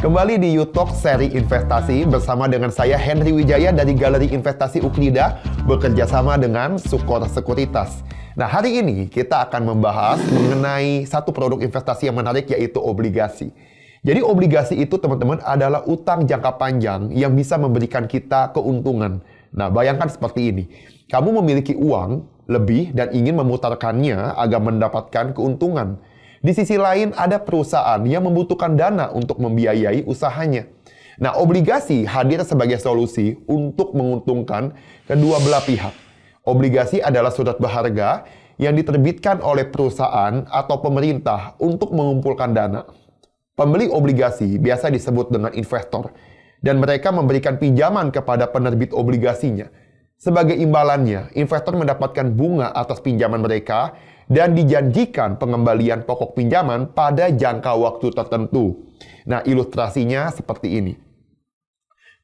Kembali di YouTube seri investasi bersama dengan saya Henry Wijaya dari Galeri Investasi Ukrida bekerja sama dengan Sukor Sekuritas. Nah, hari ini kita akan membahas mengenai satu produk investasi yang menarik, yaitu obligasi. Jadi obligasi itu teman-teman adalah utang jangka panjang yang bisa memberikan kita keuntungan. Nah, bayangkan seperti ini. Kamu memiliki uang lebih dan ingin memutarkannya agar mendapatkan keuntungan. Di sisi lain, ada perusahaan yang membutuhkan dana untuk membiayai usahanya. Nah, obligasi hadir sebagai solusi untuk menguntungkan kedua belah pihak. Obligasi adalah surat berharga yang diterbitkan oleh perusahaan atau pemerintah untuk mengumpulkan dana. Pembeli obligasi biasa disebut dengan investor, dan mereka memberikan pinjaman kepada penerbit obligasinya. Sebagai imbalannya, investor mendapatkan bunga atas pinjaman mereka dan dijanjikan pengembalian pokok pinjaman pada jangka waktu tertentu. Nah, ilustrasinya seperti ini.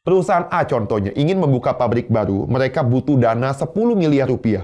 Perusahaan A contohnya ingin membuka pabrik baru, mereka butuh dana 10 miliar rupiah.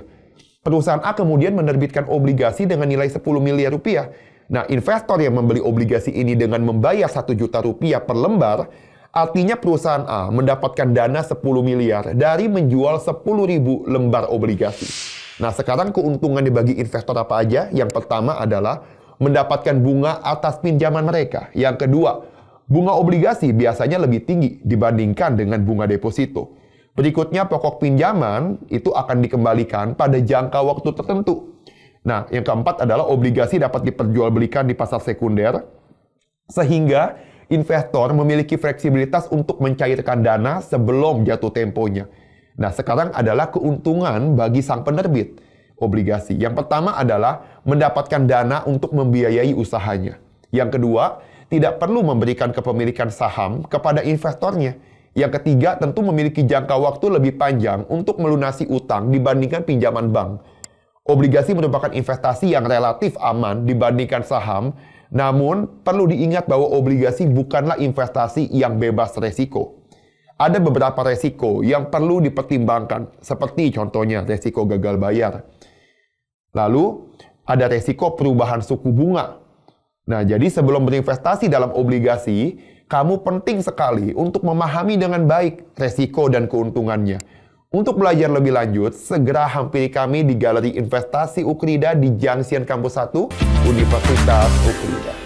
Perusahaan A kemudian menerbitkan obligasi dengan nilai 10 miliar rupiah. Nah, investor yang membeli obligasi ini dengan membayar 1 juta rupiah per lembar, artinya perusahaan A mendapatkan dana 10 miliar dari menjual 10.000 lembar obligasi. Nah, sekarang keuntungan dibagi investor apa aja? Yang pertama adalah mendapatkan bunga atas pinjaman mereka. Yang kedua, bunga obligasi biasanya lebih tinggi dibandingkan dengan bunga deposito. Berikutnya, pokok pinjaman itu akan dikembalikan pada jangka waktu tertentu. Nah, yang keempat adalah obligasi dapat diperjualbelikan di pasar sekunder, sehingga investor memiliki fleksibilitas untuk mencairkan dana sebelum jatuh temponya. Nah, sekarang adalah keuntungan bagi sang penerbit obligasi. Yang pertama adalah mendapatkan dana untuk membiayai usahanya. Yang kedua, tidak perlu memberikan kepemilikan saham kepada investornya. Yang ketiga, tentu memiliki jangka waktu lebih panjang untuk melunasi utang dibandingkan pinjaman bank. Obligasi merupakan investasi yang relatif aman dibandingkan saham, namun perlu diingat bahwa obligasi bukanlah investasi yang bebas resiko. Ada beberapa resiko yang perlu dipertimbangkan, seperti contohnya resiko gagal bayar. Lalu, ada resiko perubahan suku bunga. Nah, jadi sebelum berinvestasi dalam obligasi, kamu penting sekali untuk memahami dengan baik resiko dan keuntungannya. Untuk belajar lebih lanjut, segera hampiri kami di Galeri Investasi Ukrida di Junction Kampus 1, Universitas Ukrida.